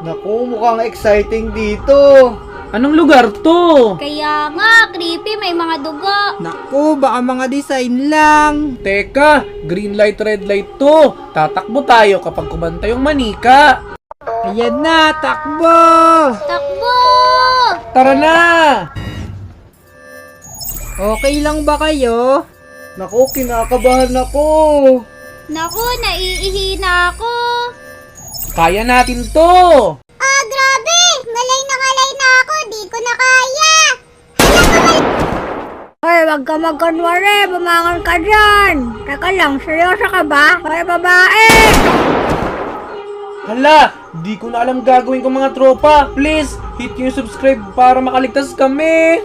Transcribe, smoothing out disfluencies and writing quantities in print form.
Naku, mukhang exciting dito. Anong lugar to? Kaya nga, creepy, may mga dugo. Naku, baka mga design lang. Teka, green light, red light to. Tatakbo tayo kapag kumanta yung manika. Ayan na, takbo! Takbo! Tara na! Okay lang ba kayo? Naku, kinakabahan ako. Naku, naiihi na ako. Kaya natin to! Ah, grabe! Ngalay na ako, di ko na kaya. Hoy, wag ka magkunwari, bumangon ka dyan. Teka lang, seryoso ka ba? Hoy, babae! Hala, di ko na alam gagawin ko mga tropa. Please, hit nyo yung subscribe para makaligtas kami.